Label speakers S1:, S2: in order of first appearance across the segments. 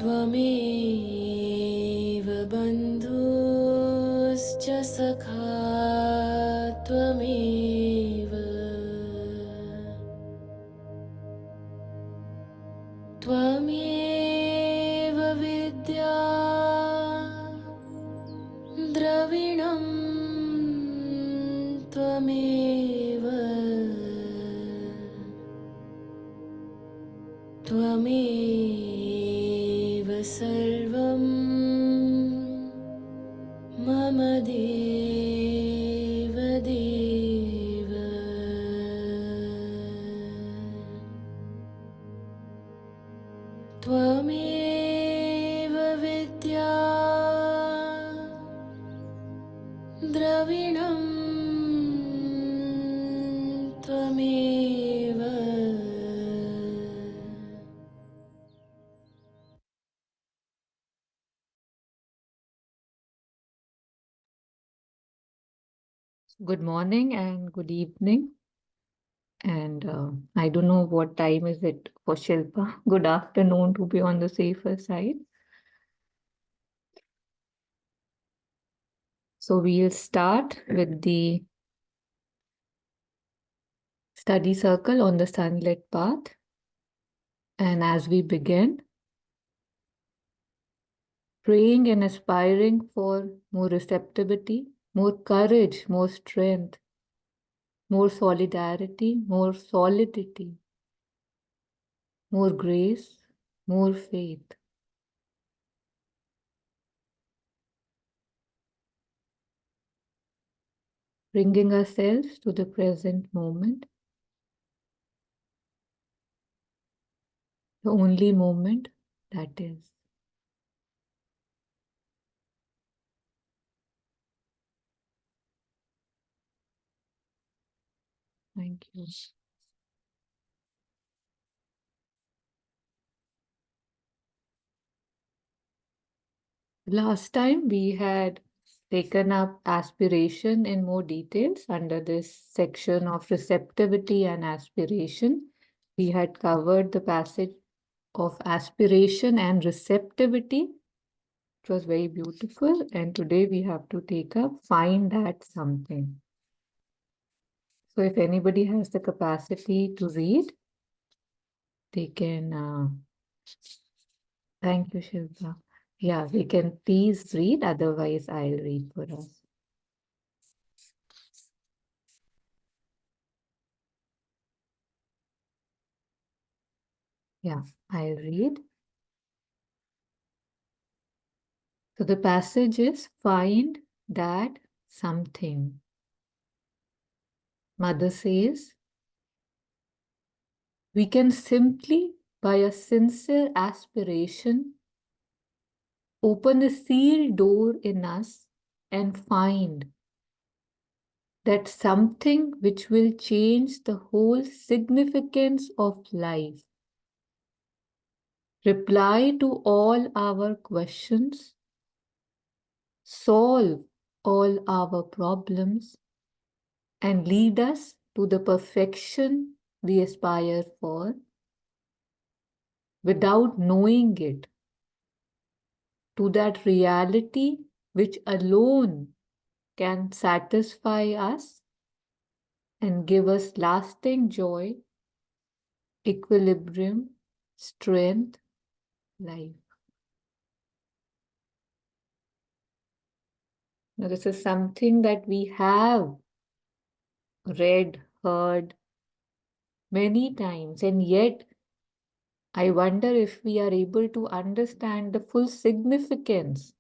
S1: त्वमेव बन्धुश्च सखा त्वमेव त्वमेव विद्या द्रविणं त्वमेव त्वमेव सर्वं मम देव देव त्वमेव विद्या द्रविणं त्वमेव
S2: Good morning and good evening. And I don't know what time is it for Shilpa. Good afternoon to be on the safer side. So we'll start with the study circle on the sunlit path. And as we begin, praying and aspiring for more receptivity, more courage, more strength, more solidarity, more solidity, more grace, more faith. Bringing ourselves to the present moment, the only moment that is. Thank you. Last time we had taken up aspiration in more details under this section of receptivity and aspiration. We had covered the passage of aspiration and receptivity. It was very beautiful. And today we have to take up find that something. So if anybody has the capacity to read, they can. Thank you, Shilpa. Yeah, we can please read, otherwise I'll read for us. Yeah, I'll read. So the passage is find that something. Mother says, we can simply, by a sincere aspiration, open the sealed door in us and find that something which will change the whole significance of life. Reply to all our questions, solve all our problems, and lead us to the perfection we aspire for without knowing it, to that reality which alone can satisfy us and give us lasting joy, equilibrium, strength, life. Now, this is something that we have read, heard many times, and yet I wonder if we are able to understand the full significance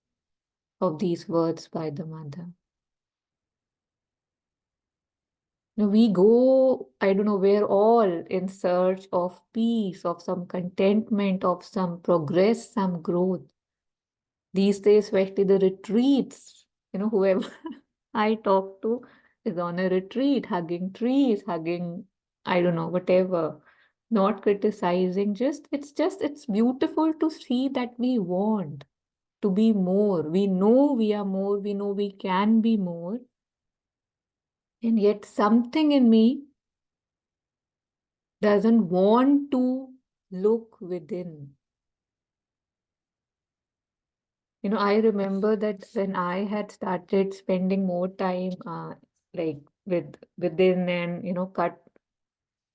S2: of these words by the mother. Now we go, I don't know where all, in search of peace, of some contentment, of some progress, some growth. These days, especially the retreats, whoever I talk to is on a retreat, hugging trees, hugging, I don't know, whatever, not criticizing, it's beautiful to see that we want to be more. We know we are more, we know we can be more. And yet something in me doesn't want to look within. I remember that when I had started spending more time, like within and, cut,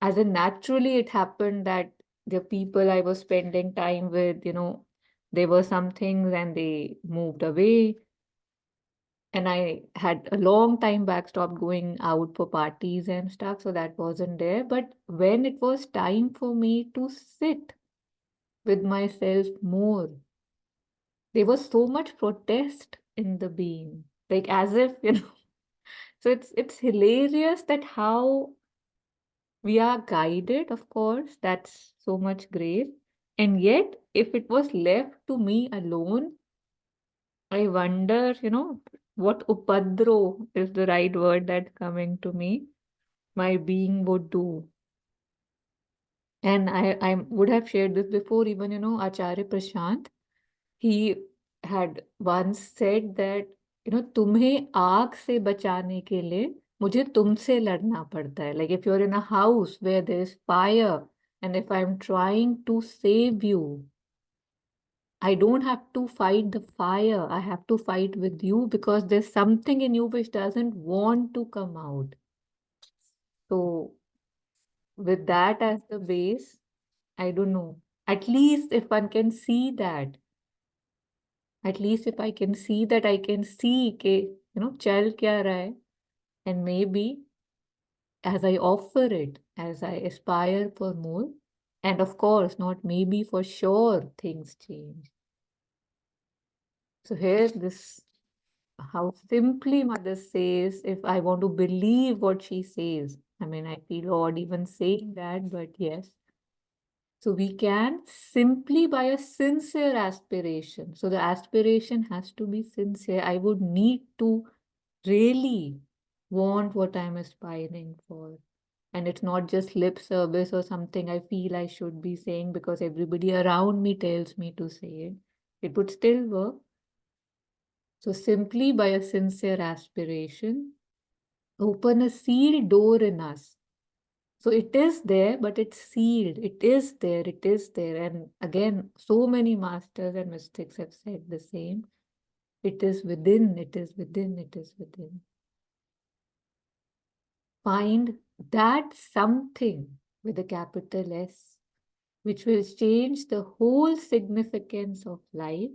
S2: as in naturally it happened that the people I was spending time with, there were some things and they moved away. And I had a long time back stopped going out for parties and stuff, so that wasn't there. But when it was time for me to sit with myself more, there was so much protest in the being, like as if, so it's hilarious that how we are guided, of course, that's so much grace. And yet, if it was left to me alone, I wonder, what upadro is the right word that's coming to me, my being would do. And I would have shared this before, even, Acharya Prashant, he had once said that, तुम्हें आग से बचाने के लिए मुझे तुमसे लड़ना पड़ता है. Like if you're in a house where there's fire, and if I'm trying to save you, I don't have to fight the fire. I have to fight with you because there's something in you which doesn't want to come out. So, with that as the base, I don't know. At least if one can see that, at least if I can see that, I can see ke, chal kya raha hai, and maybe as I offer it, as I aspire for more, and of course, not maybe, for sure, things change. So here, this how simply Mother says, if I want to believe what she says. I mean, I feel odd even saying that, but yes. So we can simply by a sincere aspiration. So the aspiration has to be sincere. I would need to really want what I'm aspiring for. And it's not just lip service or something I feel I should be saying because everybody around me tells me to say it. It would still work. So simply by a sincere aspiration, open a sealed door in us. So it is there, but it's sealed. It is there, it is there. And again, so many masters and mystics have said the same. It is within, it is within, it is within. Find that something with a capital S, which will change the whole significance of life.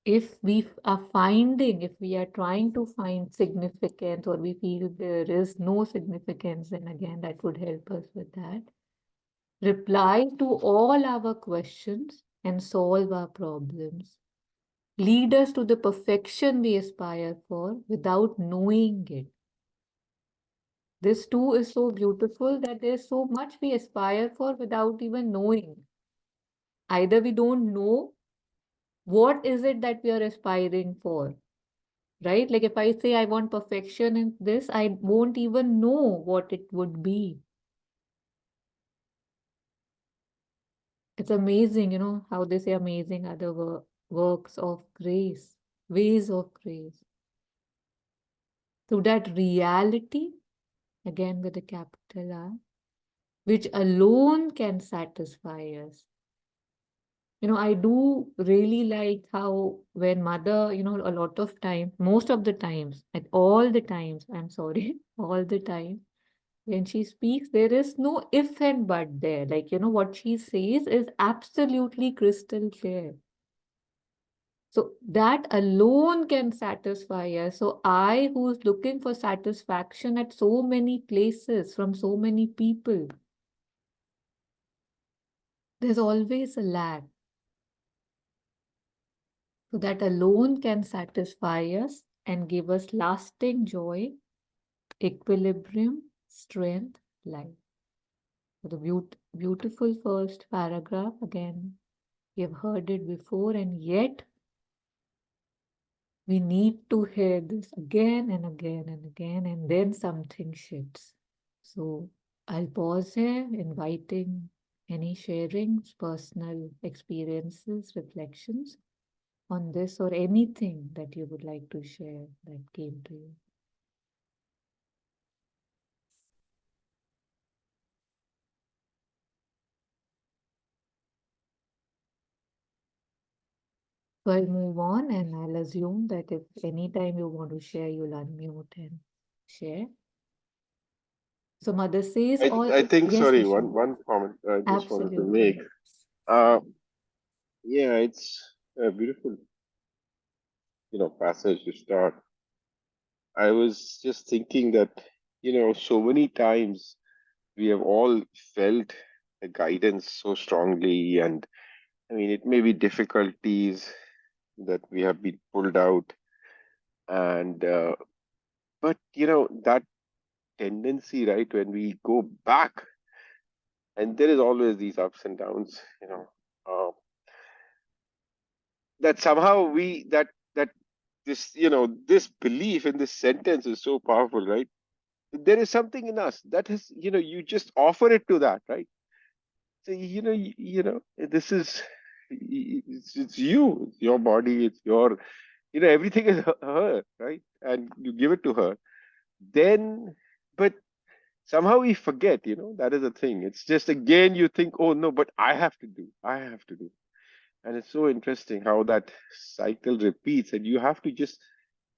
S2: If we are finding, if we are trying to find significance, or we feel there is no significance, then again, that would help us with that. Reply to all our questions and solve our problems. Lead us to the perfection we aspire for without knowing it. This too is so beautiful that there's so much we aspire for without even knowing. Either we don't know what is it that we are aspiring for, right? Like if I say I want perfection in this, I won't even know what it would be. It's amazing, how they say amazing are the works of grace, ways of grace. So that reality, again with a capital R, which alone can satisfy us. I do really like how when Mother, a lot of time, most of the times, at all the times, I'm sorry, all the time, when she speaks, there is no if and but there. Like, what she says is absolutely crystal clear. So that alone can satisfy us. So I, who's looking for satisfaction at so many places from so many people, there's always a lack. So that alone can satisfy us and give us lasting joy, equilibrium, strength, life. So the beautiful first paragraph, again, we have heard it before, and yet we need to hear this again and again and again, and then something shifts. So I'll pause here, inviting any sharings, personal experiences, reflections on this, or anything that you would like to share that came to you. So I'll move on and I'll assume that if anytime you want to share, you'll unmute and share. So mother says all,
S3: I think,
S2: yes,
S3: sorry,
S2: Vishal,
S3: one comment I just wanted to make.
S2: absolutely.
S3: Uh, yeah, it's a beautiful, passage to start. I was just thinking that, so many times we have all felt the guidance so strongly, and I mean, it may be difficulties that we have been pulled out, and but that tendency, right, when we go back, and there is always these ups and downs, that somehow that this this belief in this sentence is so powerful, right? There is something in us that has, you just offer it to that, right? So this is, it's you, it's your body, it's your, everything is her, right? And you give it to her, then, but somehow we forget, that is the thing. It's just, again, you think, oh no, but I have to do. And it's so interesting how that cycle repeats, and you have to just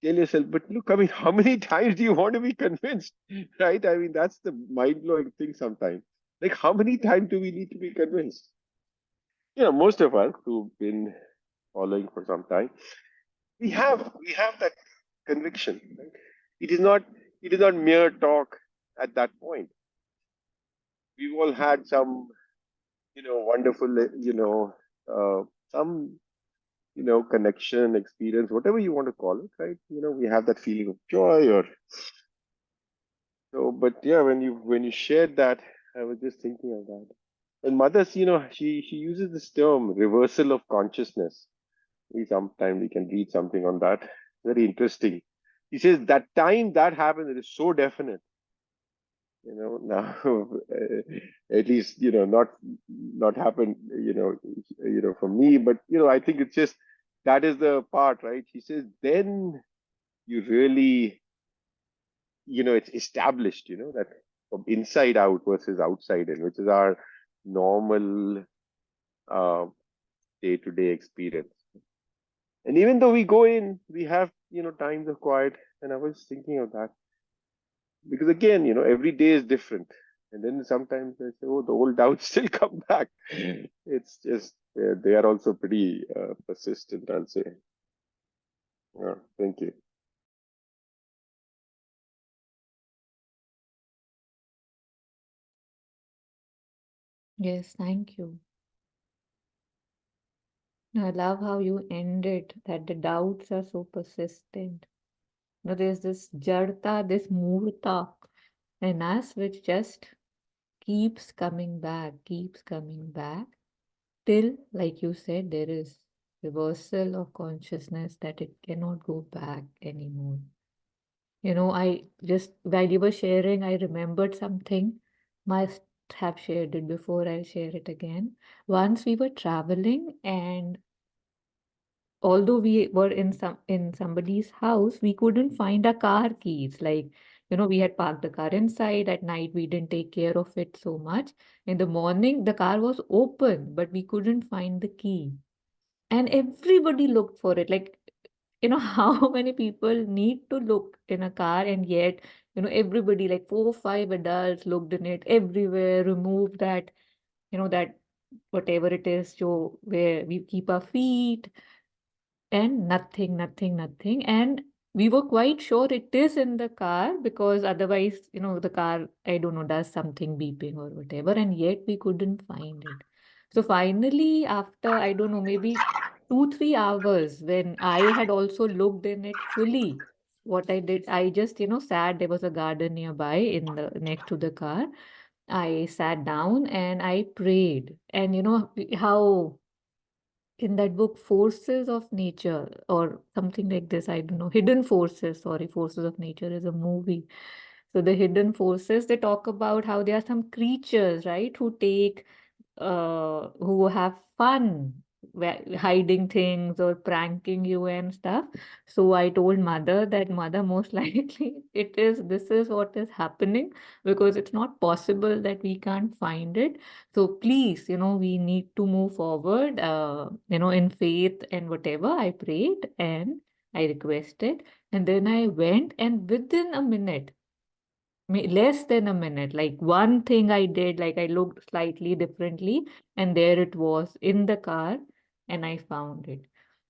S3: tell yourself, but look, I mean, how many times do you want to be convinced? Right? I mean, that's the mind blowing thing sometimes. Like, how many times do we need to be convinced? Most of us who've been following for some time, we have that conviction. Right? It is not it is not mere talk at that point. We've all had some, wonderful, some connection, experience, whatever you want to call it, right? We have that feeling of joy or so. But yeah, when you shared that, I was just thinking of that. And mothers, she uses this term reversal of consciousness. We can read something on that. Very interesting. He says that time that happens, it is so definite. Now at least not happen. For me, but I think it's just that is the part, right? He says then you really, it's established, that from inside out versus outside in, which is our normal uh, day-to-day experience. And even though we go in, we have, times of quiet. And I was thinking of that because again, every day is different. And then sometimes I say, oh, the old doubts still come back. It's just, they are also pretty persistent, I'll say. Yeah, thank you.
S2: Yes, thank you. I love how you ended that the doubts are so persistent. There's this jarta, this murta in us which just keeps coming back till, like you said, there is reversal of consciousness that it cannot go back anymore. I just, while you were sharing, I remembered something. Must have shared it before, I'll share it again. Once we were traveling, and although we were in somebody's house, we couldn't find our car keys. Like, we had parked the car inside. At night, we didn't take care of it so much. In the morning, the car was open, but we couldn't find the key. And everybody looked for it. Like, how many people need to look in a car, and yet, everybody, like 4 or 5 adults, looked in it everywhere, removed that whatever it is, so where we keep our feet, and nothing, nothing, nothing. And we were quite sure it is in the car because otherwise, the car, I don't know, does something beeping or whatever, and yet we couldn't find it. So finally, after, I don't know, maybe 2, 3 hours, when I had also looked in it fully, what I did, I just, sat, there was a garden nearby in the next to the car. I sat down and I prayed. And how in that book, Forces of Nature, or something like this, I don't know, Hidden Forces, sorry, Forces of Nature is a movie. So the hidden forces, they talk about how there are some creatures, right, who have fun hiding things or pranking you and stuff. So I told mother that, mother, most likely this is what is happening, because it's not possible that we can't find it. So please, we need to move forward, in faith and whatever. I prayed and I requested, and then I went, and within a minute, less than a minute, like one thing I did, like I looked slightly differently, and there it was in the car, and I found it.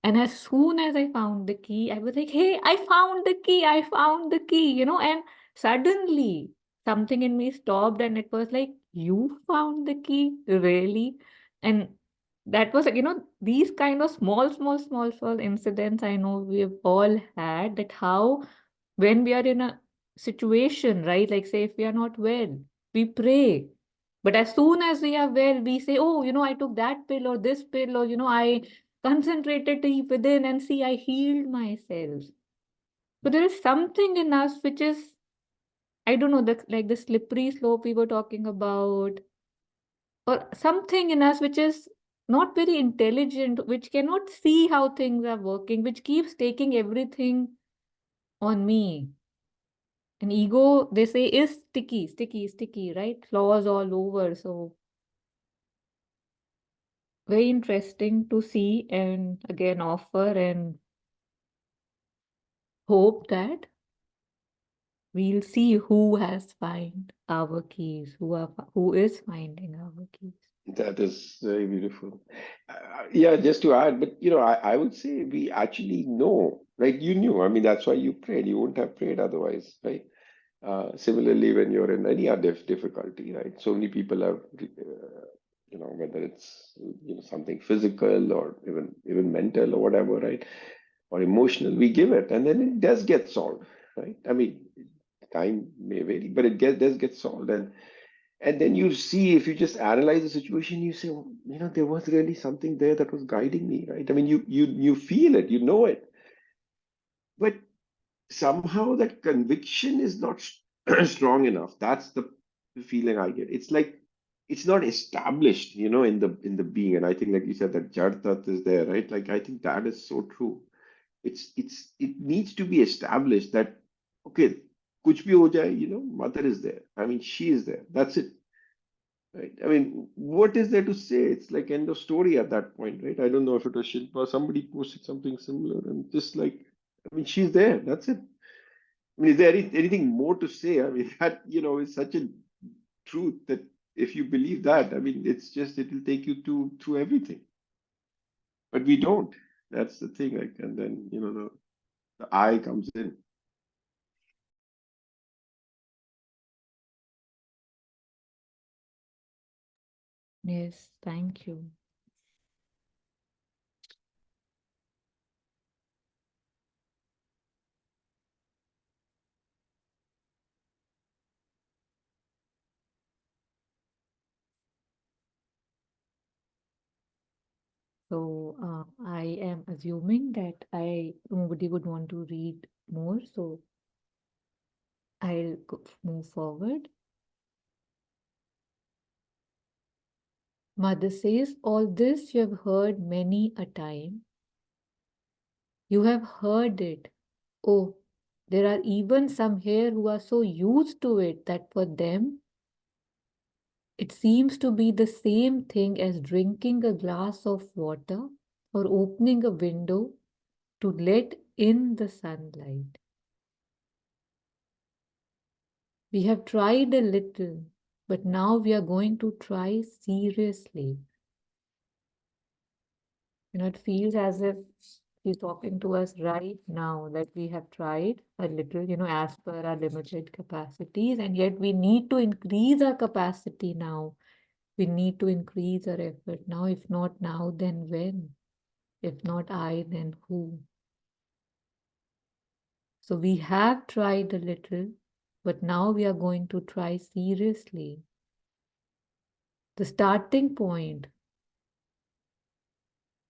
S2: And as soon as I found the key, I was like, hey, I found the key, I found the key, and suddenly something in me stopped, and it was like, you found the key, really? And that was, these kind of small incidents I know we've all had, that how when we are in a situation, right? Like, say, if we are not well, we pray. But as soon as we are well, we say, oh, I took that pill or this pill, or, I concentrated deep within and see, I healed myself. So there is something in us which is, I don't know, like the slippery slope we were talking about, or something in us which is not very intelligent, which cannot see how things are working, which keeps taking everything on me. And ego, they say, is sticky, right? Flaws all over. So very interesting to see, and again offer and hope that we'll see who has find our keys, who is finding our keys.
S3: That is very beautiful. Yeah, just to add, but I would say we actually know, like you knew. I mean, that's why you prayed. You wouldn't have prayed otherwise, right? Similarly, when you're in any other difficulty, right? So many people have, whether it's something physical or even mental or whatever, right? Or emotional, we give it, and then it does get solved, right? I mean, time may vary, but does get solved, and then you see, if you just analyze the situation, you say, "Oh, there was really something there that was guiding me, right? I mean, you feel it, you know it, but somehow that conviction is not strong enough. That's the feeling I get. It's like it's not established, in the being. And I think, like you said, that Jartat is there, right? Like I think that is so true. It needs to be established that, okay, kuch bhi ho jaye, mother is there. I mean, she is there. That's it. Right. I mean, what is there to say? It's like end of story at that point, right? I don't know if it was Shilpa, somebody posted something similar, and just like, I mean, she's there. That's it. I mean, is there anything more to say? I mean, that, is such a truth that if you believe that, I mean, it's just, it will take you through everything. But we don't. That's the thing. Like, and then, the I comes in.
S2: Yes, thank you. So I am assuming that nobody would want to read more, so I'll move forward. Mother says, all this you have heard many a time. You have heard it. Oh, there are even some here who are so used to it that for them it seems to be the same thing as drinking a glass of water or opening a window to let in the sunlight. We have tried a little, but now we are going to try seriously. It feels as if he's talking to us right now, that we have tried a little, as per our limited capacities, and yet we need to increase our capacity now. We need to increase our effort now. If not now, then when? If not I, then who? So we have tried a little, but now we are going to try seriously. The starting point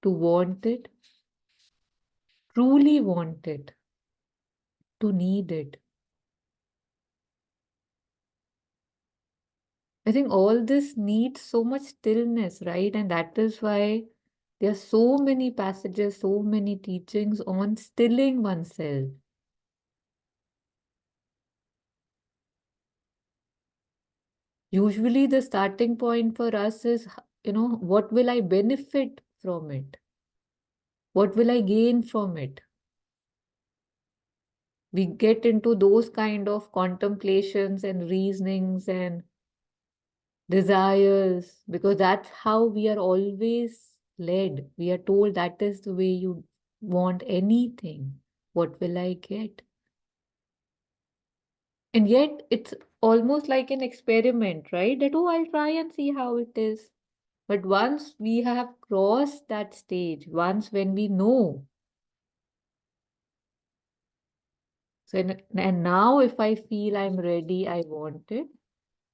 S2: to want it, truly want it, to need it. I think all this needs so much stillness, right? And that is why There are so many passages, so many teachings on stilling oneself. Usually the starting point for us is, what will I benefit from it? What will I gain from it? We get into those kind of contemplations and reasonings and desires because that's how we are always led. We are told that is the way you want anything. What will I get? And yet it's almost like an experiment, right? That, oh, I'll try and see how it is. But once we have crossed that stage, once when we know, so and now if I feel I'm ready, I want it.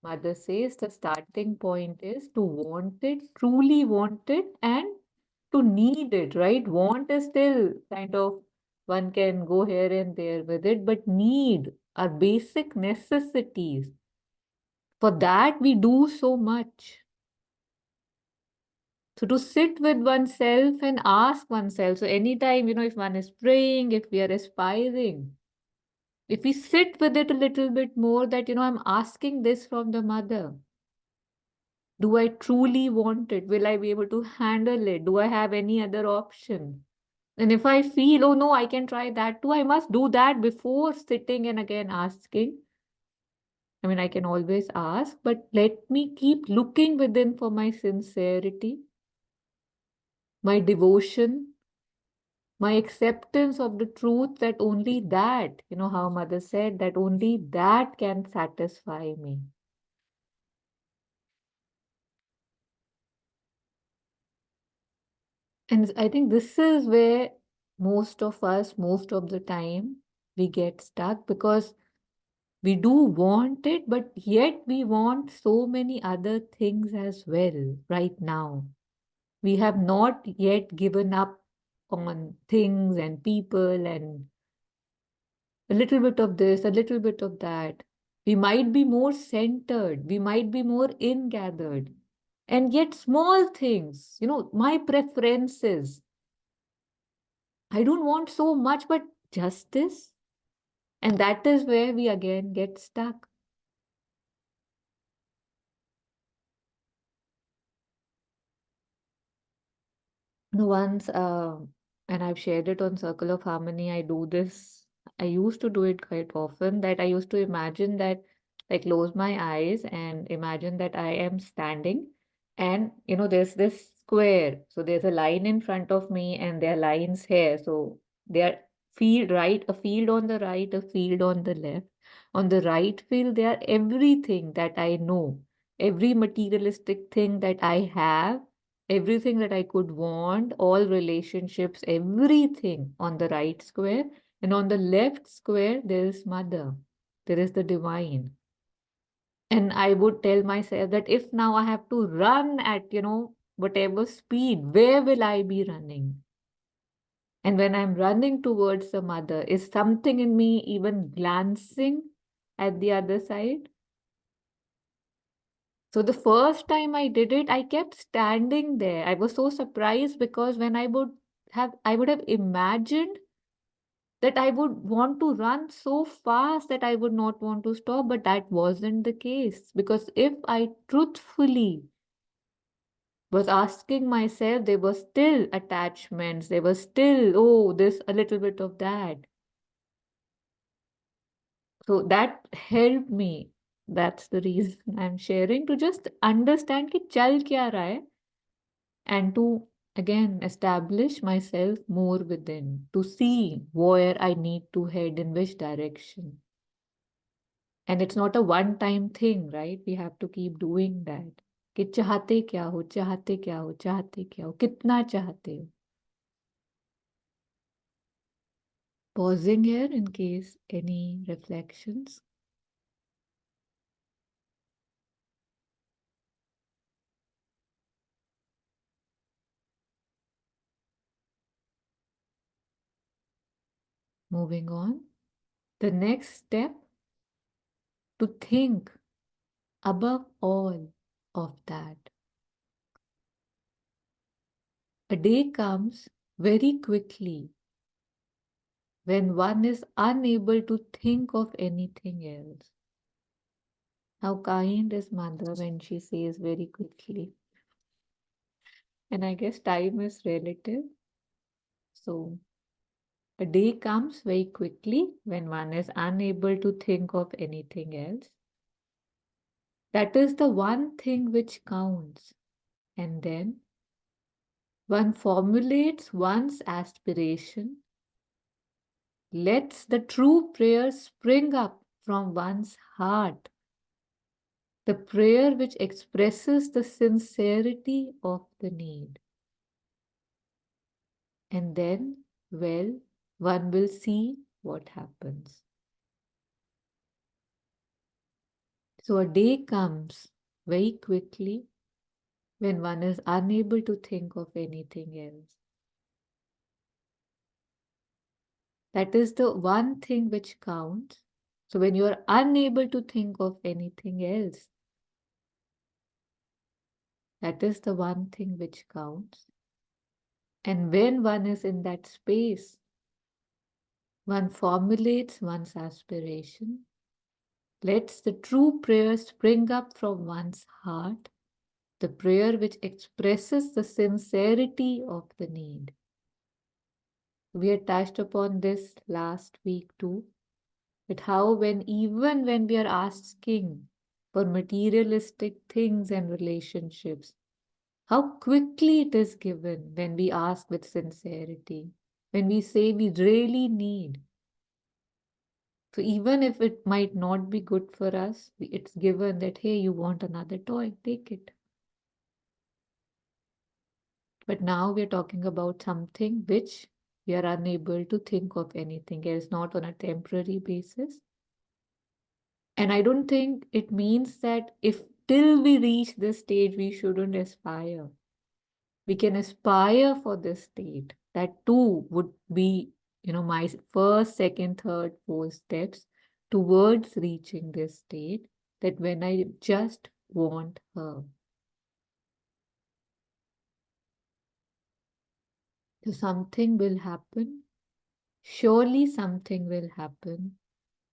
S2: Mother says the starting point is to want it, truly want it, and to need it, right? Want is still kind of one can go here and there with it, but need are basic necessities. For that, we do so much. So to sit with oneself and ask oneself. So anytime, if one is praying, if we are aspiring, if we sit with it a little bit more, that, I'm asking this from the mother. Do I truly want it? Will I be able to handle it? Do I have any other option? And if I feel, oh no, I can try that too, I must do that before sitting and again asking. I mean, I can always ask, but let me keep looking within for my sincerity, my devotion, my acceptance of the truth that only that, how Mother said, that only that can satisfy me. And I think this is where most of us, most of the time, we get stuck because we do want it, but yet we want so many other things as well right now. We have not yet given up on things and people and a little bit of this, a little bit of that. We might be more centered, we might be more ingathered, and yet small things, my preferences. I don't want so much, but justice. And that is where we again get stuck. Once, and I've shared it on Circle of Harmony, I do this. I used to do it quite often, that I used to imagine that I close my eyes and imagine that I am standing and, there's this square. So there's a line in front of me and there are lines here. So there are field right, a field on the right, a field on the left. On the right field, there are everything that I know, every materialistic thing that I have, everything that I could want, all relationships, everything on the right square. And on the left square, there is Mother, there is the divine. And I would tell myself that if now I have to run at, whatever speed, where will I be running? And when I'm running towards the Mother, is something in me even glancing at the other side? So the first time I did it, I kept standing there. I was so surprised because when I would have imagined that I would want to run so fast that I would not want to stop, but that wasn't the case. Because if I truthfully was asking myself, there were still attachments, there was still, oh, this, a little bit of that. So that helped me. That's the reason I'm sharing, to just understand कि चल क्या रहा है, and to again establish myself more within, to see where I need to head, in which direction. And it's not a one time thing, right? We have to keep doing that. कि चाहते क्या हो, चाहते क्या हो, चाहते क्या हो, कितना चाहते हो. Pausing here in case any reflections. Moving on. The next step, to think above all of that. A day comes very quickly when one is unable to think of anything else. How kind is Mother when she says very quickly. And I guess time is relative. So a day comes very quickly when one is unable to think of anything else. That is the one thing which counts. And then one formulates one's aspiration, lets the true prayer spring up from one's heart, the prayer which expresses the sincerity of the need. And then, well, one will see what happens. So a day comes very quickly when one is unable to think of anything else. That is the one thing which counts. So when you are unable to think of anything else, that is the one thing which counts. And when one is in that space, one formulates one's aspiration, lets the true prayer spring up from one's heart, the prayer which expresses the sincerity of the need. We had touched upon this last week too, that how even when we are asking for materialistic things and relationships, how quickly it is given when we ask with sincerity, when we say we really need. So even if it might not be good for us, it's given that, hey, you want another toy, take it. But now we're talking about something which we are unable to think of anything else, not on a temporary basis. And I don't think it means that if till we reach this stage, we shouldn't aspire. We can aspire for this state. That too would be, my first, second, third, fourth steps towards reaching this state, that when I just want her. So something will happen. Surely something will happen.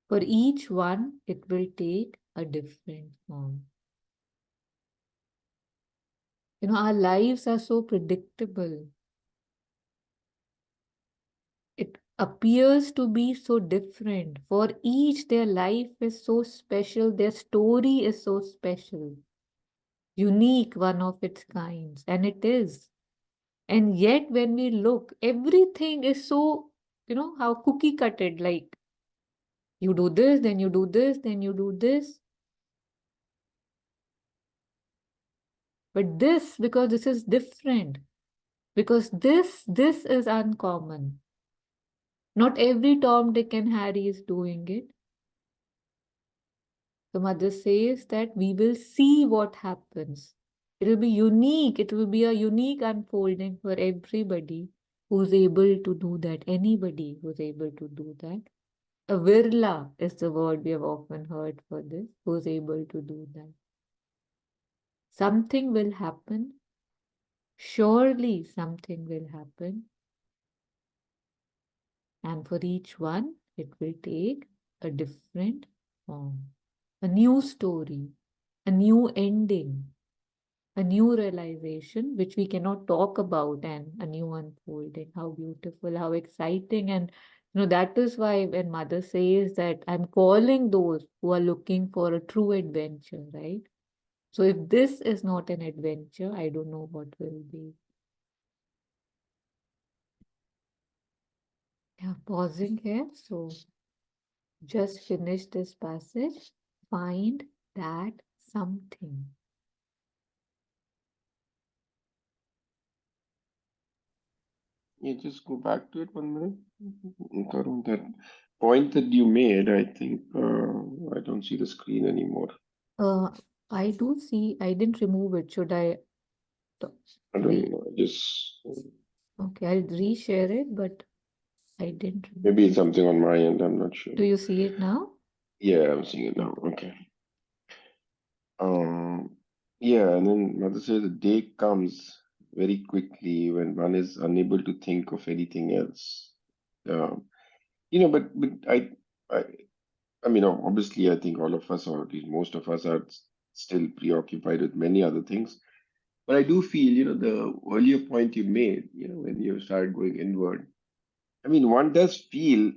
S2: For each one, it will take a different form. Our lives are so predictable. It appears to be so different. For each, their life is so special, their story is so special, unique, one of its kinds, and it is. And yet, when we look, everything is so, how cookie cutted, like you do this, then you do this, then you do this. But this, because this is different, because this is uncommon. Not every Tom, Dick, and Harry is doing it. The Mother says that we will see what happens. It will be unique. It will be a unique unfolding for everybody who's able to do that. Anybody who's able to do that. A virla is the word we have often heard for this, who's able to do that. Something will happen. Surely something will happen. And for each one, it will take a different form. A new story, a new ending, a new realization which we cannot talk about, and a new unfolding. How beautiful, how exciting. And that is why when Mother says that I'm calling those who are looking for a true adventure, right? So if this is not an adventure, I don't know what will be. Yeah, pausing here. So just finish this passage. Find that something.
S3: You just go back to it 1 minute. Tarun, that point that you made, I think I don't see the screen anymore.
S2: I do see, I didn't remove it. Should I?
S3: I don't know. Just
S2: Okay, I'll reshare it, but I didn't remove.
S3: maybe it's something on my end. I'm not sure.
S2: Do you see it now?
S3: Yeah, I'm seeing it now. Okay. Yeah, and then Mother says the day comes very quickly when one is unable to think of anything else. Um, but I, I mean, obviously, I think all of us, or at least most of us, are still preoccupied with many other things. But I do feel, the earlier point you made, when you started going inward, I mean, one does feel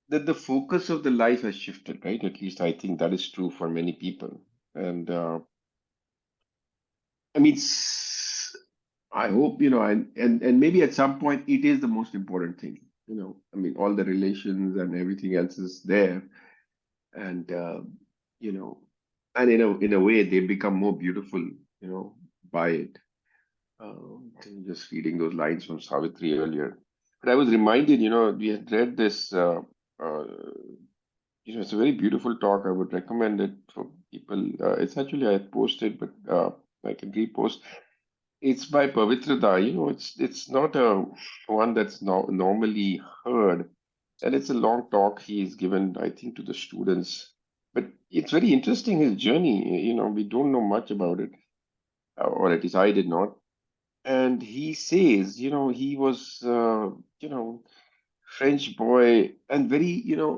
S3: that the focus of the life has shifted, right? At least I think that is true for many people. And I mean, I hope, and maybe at some point it is the most important thing. I mean, all the relations and everything else is there, and you know, and in a way they become more beautiful, by it. Just reading those lines from Savitri earlier, but I was reminded, we had read this. Uh, it's a very beautiful talk. I would recommend it for people. It's actually I posted, but I can repost. It's by Pavitrada. It's not a one that's normally heard, and it's a long talk he's given, I think, to the students. But it's very interesting his journey. We don't know much about it, or at least I did not. And he says, he was, French boy and very,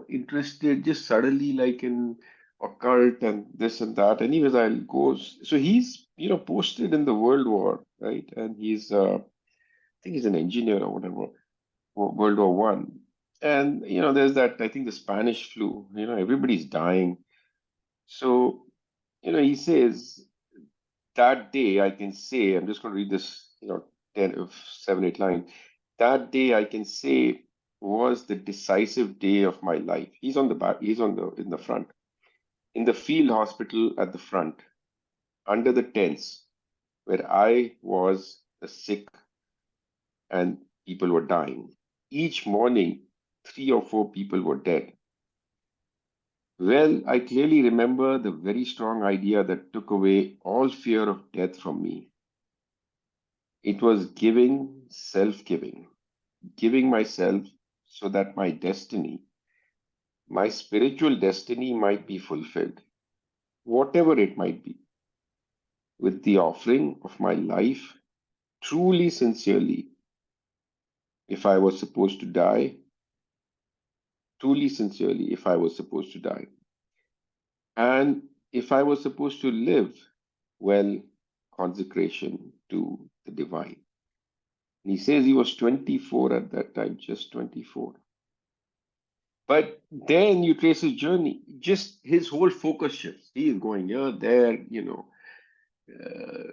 S3: interested just suddenly like in occult and this and that. Anyways, I'll go. So he's, posted in the World War, right? And he's, I think he's an engineer or whatever, World War One. And, there's that, I think the Spanish flu, everybody's dying. So, he says that day I can say, I'm just going to read this, 10 of 7, 8 lines. That day I can say was the decisive day of my life. He's on the back, he's on the in the front. In the field hospital at the front, under the tents, where I was the sick and people were dying. Each morning, 3 or 4 people were dead. Well, I clearly remember the very strong idea that took away all fear of death from me. It was giving, self giving, giving myself so that my destiny, my spiritual destiny might be fulfilled, whatever it might be, with the offering of my life, truly, sincerely. If I was supposed to die, truly, sincerely, if I was supposed to die. And if I was supposed to live, well, consecration to the divine. And he says he was 24 at that time, just 24. But then you trace his journey, just his whole focus shifts. He is going here, there, uh,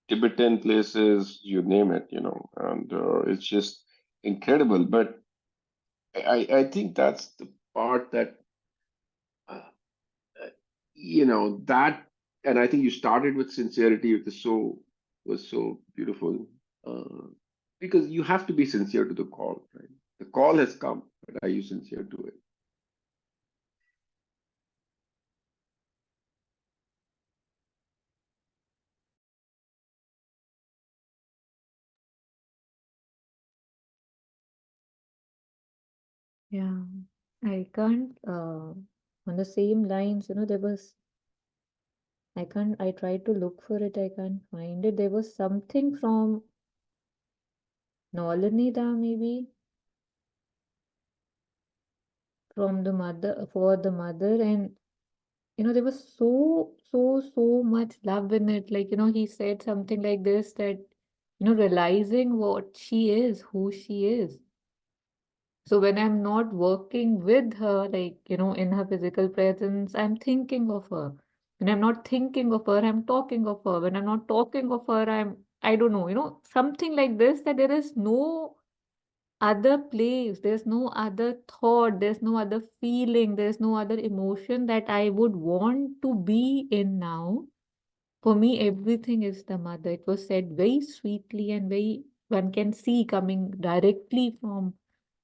S3: Tibetan places, you name it, and it's just incredible. But I think that's the part that, uh, that, and I think you started with sincerity, which was so beautiful, uh, because you have to be sincere to the call, right? The call has come, but are you sincere to it?
S2: Yeah, I can't, on the same lines, I tried to look for it, I can't find it. There was something from Nolanida, maybe, from the mother, for the mother, and there was so much love in it. Like, he said something like this that, realizing what she is, who she is. So when I'm not working with her, like, in her physical presence, I'm thinking of her. When I'm not thinking of her, I'm talking of her. When I'm not talking of her, I don't know, something like this, that there is no other place, there's no other thought, there's no other feeling, there's no other emotion that I would want to be in now. For me, everything is the mother. It was said very sweetly and very, one can see coming directly from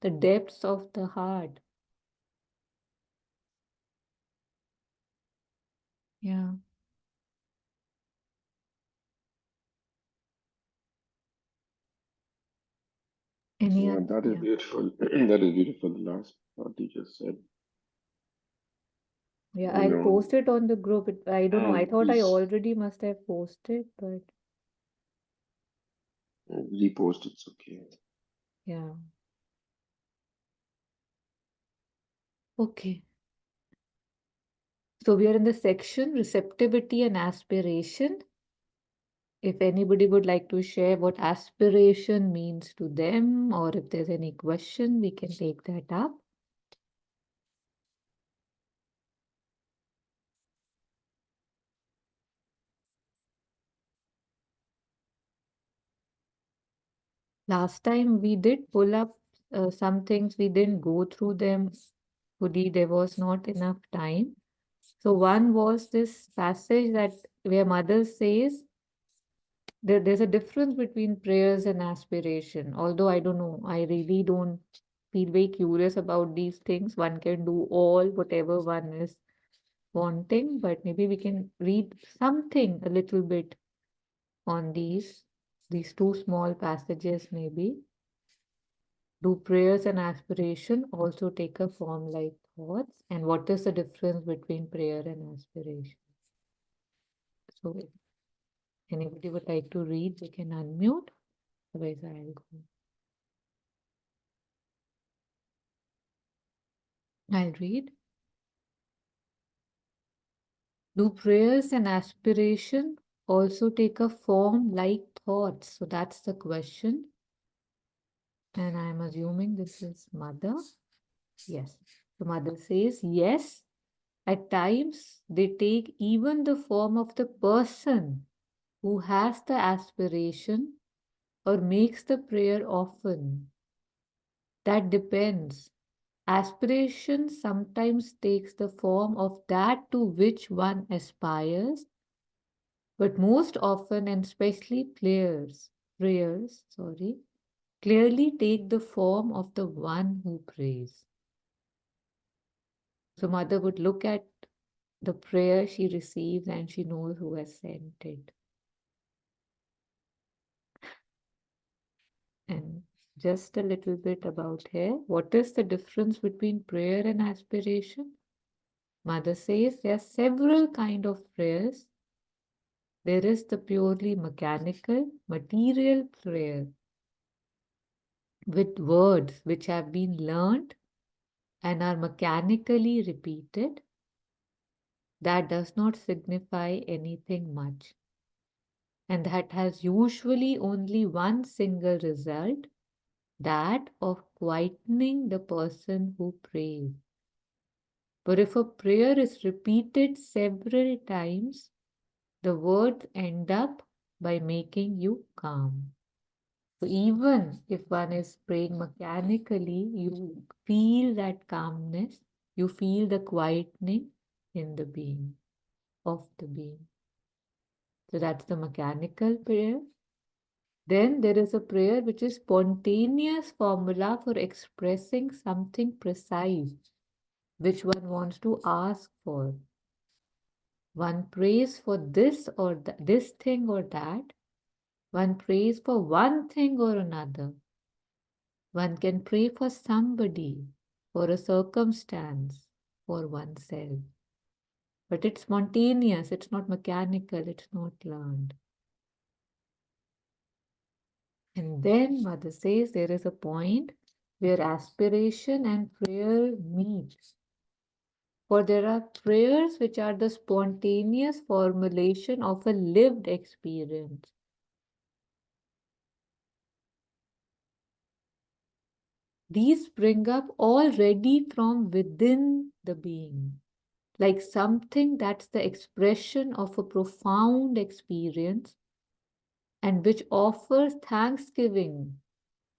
S2: the depths of the heart. Yeah. Any
S3: Yeah,
S2: other?
S3: that is
S2: Yeah.
S3: beautiful. That is beautiful. The last part you just said,
S2: Yeah,
S3: you
S2: I'll
S3: know,
S2: post it on the group. I don't know. I thought I
S3: please.
S2: already must have posted, but
S3: Repost, it's okay.
S2: Yeah. Okay. So we are in the section receptivity and aspiration. If anybody would like to share what aspiration means to them, or if there's any question, we can take that up. Last time we did pull up some things, we didn't go through them fully, there was not enough time. So one was this passage that where Mother says there's a difference between prayers and aspiration. Although I don't know, I really don't feel very curious about these things. One can do all whatever one is wanting, but maybe we can read something a little bit on these two small passages maybe. Do prayers and aspiration also take a form like thoughts? And what is the difference between prayer and aspiration? So if anybody would like to read, they can unmute. Otherwise, I'll go. I'll read. Do prayers and aspiration also take a form like thoughts? So that's the question. And I'm assuming this is Mother. Yes. The Mother says, yes, at times they take even the form of the person who has the aspiration or makes the prayer often. That depends. Aspiration sometimes takes the form of that to which one aspires, but most often, and especially prayers, clearly take the form of the one who prays. So Mother would look at the prayer she receives and she knows who has sent it. And just a little bit about here. What is the difference between prayer and aspiration? Mother says there are several kind of prayers. There is the purely mechanical, material prayer with words which have been learned and are mechanically repeated. That does not signify anything much. And that has usually only one single result, that of quietening the person who prays. But if a prayer is repeated several times, the words end up by making you calm. So even if one is praying mechanically, you feel that calmness, you feel the quietening in the being, of the being. So that's the mechanical prayer. Then there is a prayer which is spontaneous formula for expressing something precise which one wants to ask for. One prays for this or this thing or that. One prays for one thing or another. One can pray for somebody, for a circumstance, for oneself. But it's spontaneous, it's not mechanical, it's not learned. And then Mother says there is a point where aspiration and prayer meet. For there are prayers which are the spontaneous formulation of a lived experience. These spring up already from within the being, like something that's the expression of a profound experience and which offers thanksgiving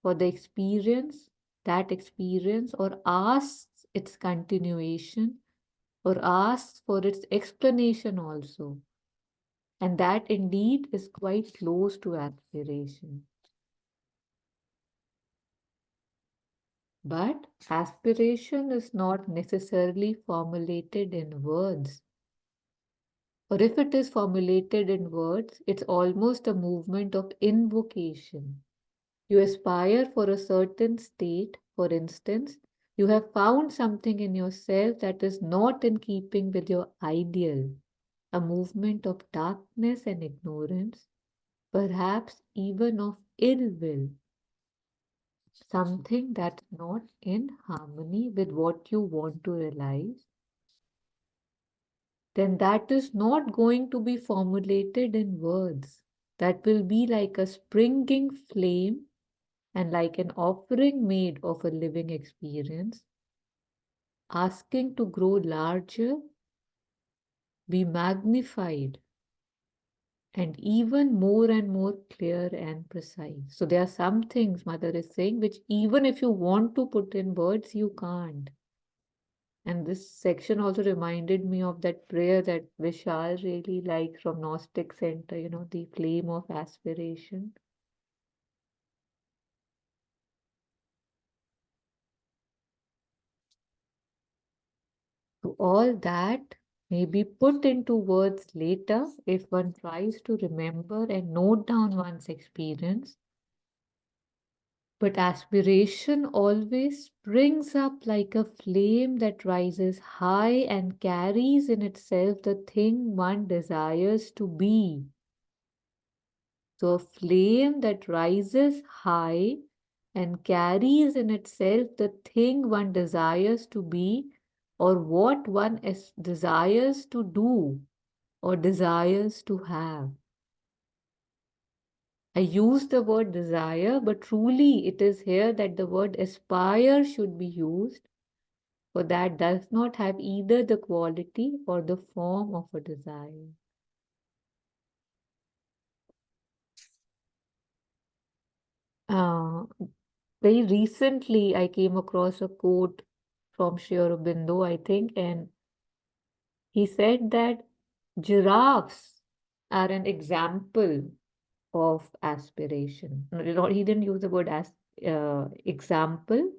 S2: for the experience, that experience, or asks its continuation, or asks for its explanation also. And that indeed is quite close to aspiration. But aspiration is not necessarily formulated in words. Or if it is formulated in words, it's almost a movement of invocation. You aspire for a certain state, for instance, you have found something in yourself that is not in keeping with your ideal, a movement of darkness and ignorance. perhaps even of ill will, something that's not in harmony with what you want to realize, then that is not going to be formulated in words. That will be like a springing flame and like an offering made of a living experience, asking to grow larger, be magnified, and even more and more clear and precise. So there are some things Mother is saying which even if you want to put in words, you can't. And this section also reminded me of that prayer that Vishal really liked from Gnostic Center, the flame of aspiration. So all that may be put into words later if one tries to remember and note down one's experience. But aspiration always springs up like a flame that rises high and carries in itself the thing one desires to be. So, a flame that rises high and carries in itself the thing one desires to be, or what one desires to do or desires to have. I use the word desire, but truly it is here that the word aspire should be used, for that does not have either the quality or the form of a desire. Uh, Very recently, I came across a quote from Sri Aurobindo, I think, and he said that giraffes are an example of aspiration. No, he didn't use the word as example,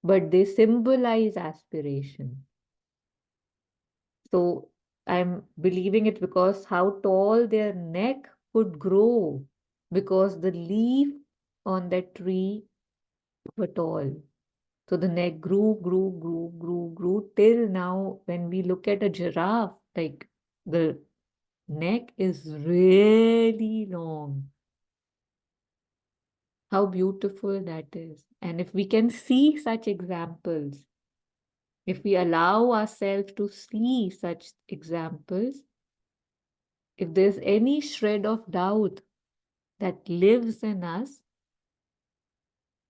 S2: but they symbolize aspiration. So I'm believing it because how tall their neck could grow because the leaf on that tree were tall. So the neck grew till now when we look at a giraffe, like the neck is really long. How beautiful that is. And if we can see such examples, if we allow ourselves to see such examples, if there's any shred of doubt that lives in us,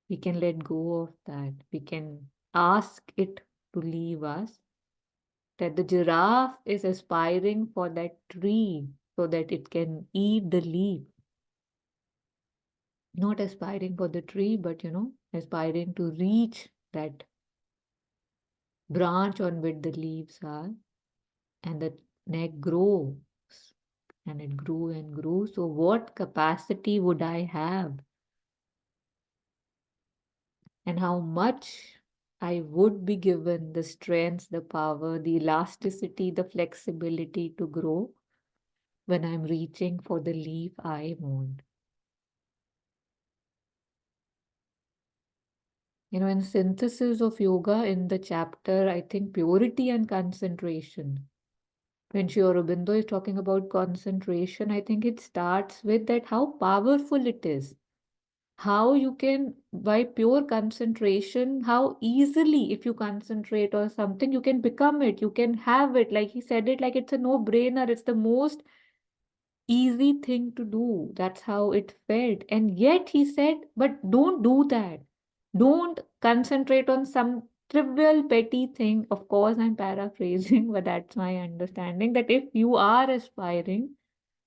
S2: we can let go of that. We can ask it to leave us. That the giraffe is aspiring for that tree so that it can eat the leaf. Not aspiring for the tree, but aspiring to reach that branch on which the leaves are, and the neck grows and it grew and grew. So, what capacity would I have, and how much I would be given the strength, the power, the elasticity, the flexibility to grow when I'm reaching for the leaf I want. In synthesis of yoga, in the chapter, I think purity and concentration. When Sri Aurobindo is talking about concentration, I think it starts with that how powerful it is. How you can, by pure concentration, how easily, if you concentrate on something, you can become it, you can have it. Like he said it, like it's a no-brainer. It's the most easy thing to do. That's how it felt. And yet he said, but don't do that. Don't concentrate on some trivial, petty thing. Of course, I'm paraphrasing, but that's my understanding that if you are aspiring,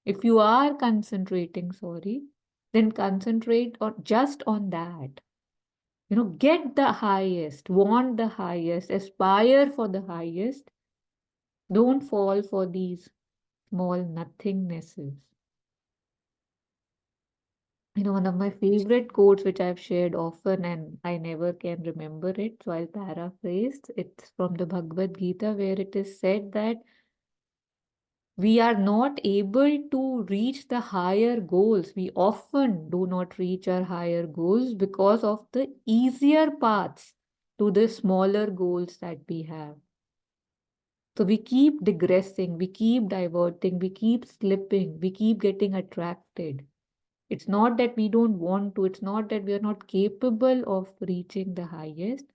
S2: if you are concentrating, sorry, then concentrate on just on that. Get the highest, want the highest, aspire for the highest. Don't fall for these small nothingnesses. One of my favorite quotes, which I've shared often and I never can remember it, so I'll paraphrase. It's from the Bhagavad Gita, where it is said that we are not able to reach the higher goals. We often do not reach our higher goals because of the easier paths to the smaller goals that we have. So we keep digressing, we keep diverting, we keep slipping, we keep getting attracted. It's not that we don't want to, it's not that we are not capable of reaching the highest.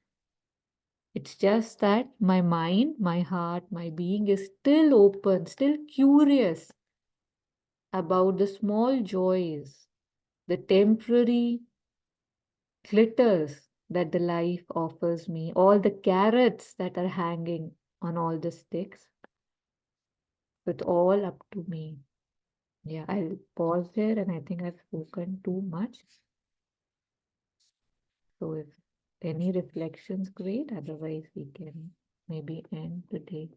S2: It's just that my mind, my heart, my being is still open, still curious about the small joys, the temporary glitters that the life offers me, all the carrots that are hanging on all the sticks. It's all up to me. Yeah, I'll pause here, and I think I've spoken too much. So if any reflections, great. Otherwise, we can maybe end today.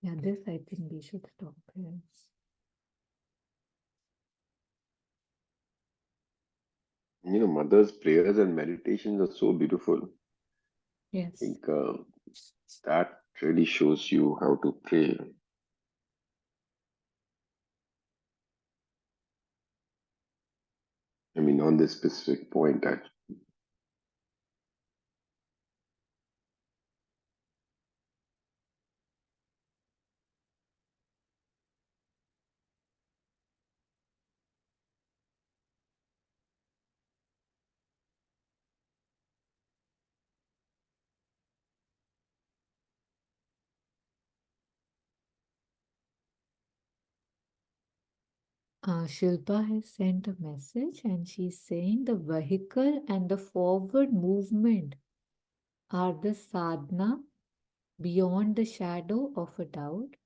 S2: Yeah, this I think we should stop here.
S3: Mother's prayers and meditations are so beautiful. I
S2: Yes.
S3: think that really shows you how to pray. I mean, on this specific point, actually.
S2: Shilpa has sent a message and she's saying the vehicle and the forward movement are the sadhana beyond the shadow of a doubt.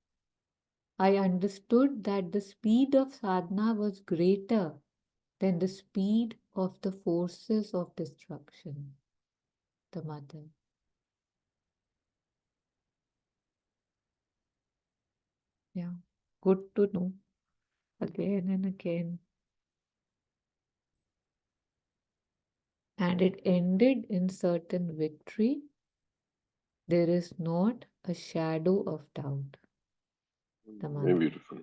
S2: I understood that the speed of sadhana was greater than the speed of the forces of destruction. The mother. Yeah, good to know again and again. And it ended in certain victory. There is not a shadow of doubt. The
S3: Very
S2: mother.
S3: beautiful.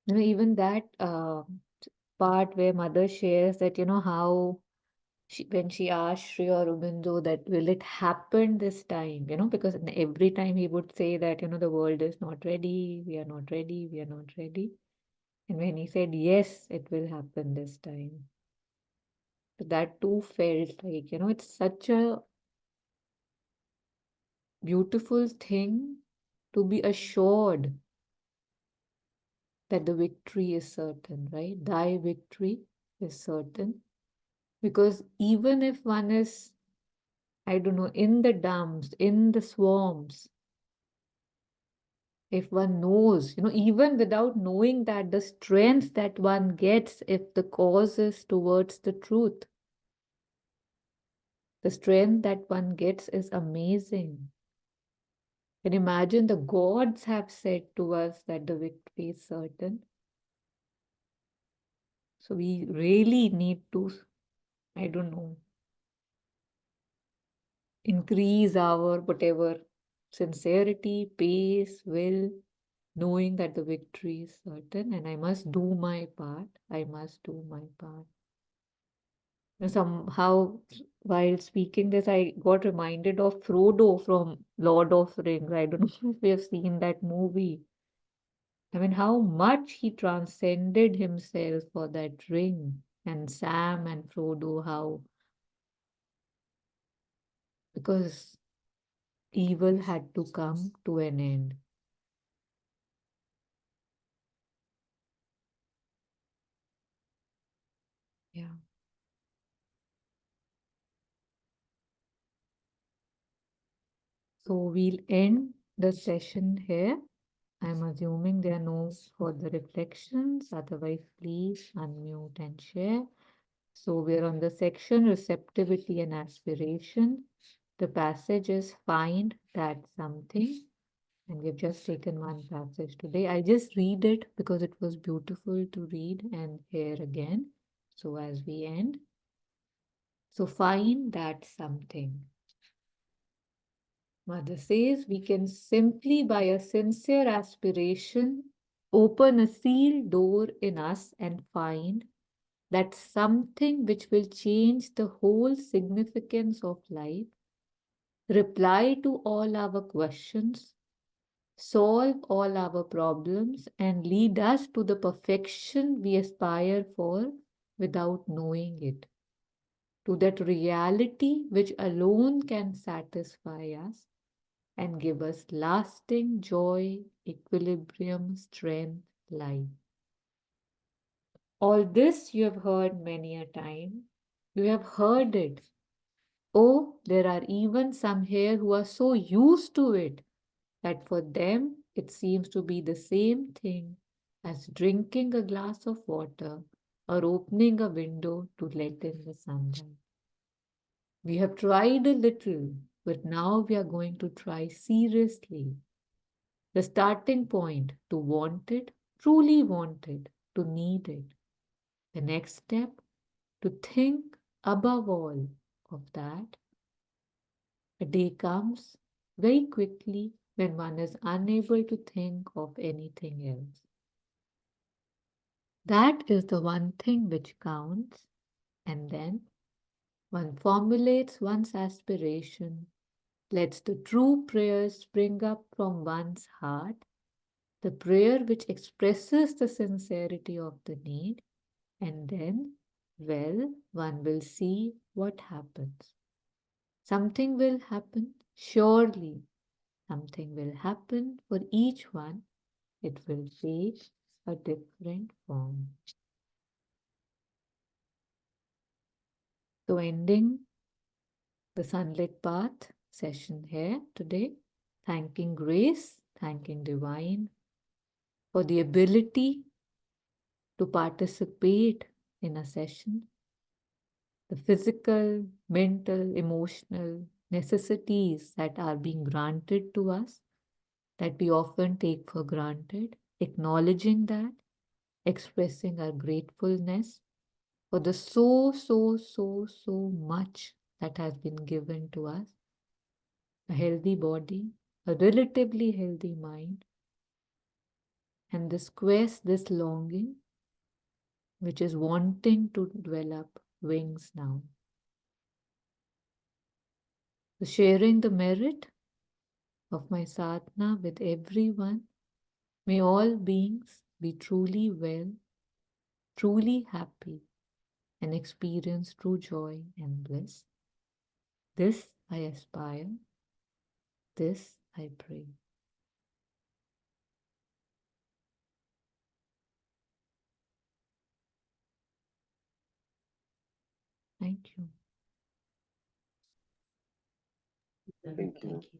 S2: Yeah. Even that part where mother shares that, how when she asked Sri Aurobindo that will it happen this time, because every time he would say that, the world is not ready, we are not ready, we are not ready. And when he said, yes, it will happen this time. So that too felt like, it's such a beautiful thing to be assured that the victory is certain, right? Thy victory is certain. Because even if one is, I don't know, in the dumps, in the swarms, if one knows, even without knowing that, the strength that one gets if the cause is towards the truth, the strength that one gets is amazing. And imagine the gods have said to us that the victory is certain. So we really need to, I don't know, increase our whatever sincerity, pace, will, knowing that the victory is certain and I must do my part. I must do my part. Somehow, while speaking this, I got reminded of Frodo from Lord of the Rings. I don't know if we have seen that movie. I mean, how much he transcended himself for that ring. And Sam and Frodo, how, because evil had to come to an end. Yeah. So we'll end the session here. I'm assuming there are no further reflections. Otherwise, please unmute and share. So we're on the section receptivity and aspiration. The passage is find that something. And we've just taken one passage today. I just read it because it was beautiful to read and hear again. So as we end, so find that something. Mother says we can simply, by a sincere aspiration, open a sealed door in us and find that something which will change the whole significance of life reply to all our questions, solve all our problems, and lead us to the perfection we aspire for without knowing it, to that reality which alone can satisfy us and give us lasting joy, equilibrium, strength, life. All this you have heard many a time. You have heard it. Oh, there are even some here who are so used to it that for them it seems to be the same thing as drinking a glass of water or opening a window to let in the sunlight. We have tried a little, but now we are going to try seriously. The starting point to want it, truly want it, to need it. The next step to think above all of that. A day comes very quickly when one is unable to think of anything else. That is the one thing which counts, and then one formulates one's aspiration, lets the true prayer spring up from one's heart, the prayer which expresses the sincerity of the need, and then, well, one will see what happens. Something will happen, surely. Something will happen for each one. It will take a different form. So, ending the Sunlit Path session here today, thanking Grace, thanking Divine for the ability to participate in a session. The physical, mental, emotional necessities that are being granted to us that we often take for granted, acknowledging that, expressing our gratefulness for the so much that has been given to us, a healthy body, a relatively healthy mind, and this quest, this longing, which is wanting to develop wings now. So sharing the merit of my sadhana with everyone, may all beings be truly well, truly happy, and experience true joy and bliss. This I aspire, this I pray. Thank you.
S3: Thank you.
S1: Thank you.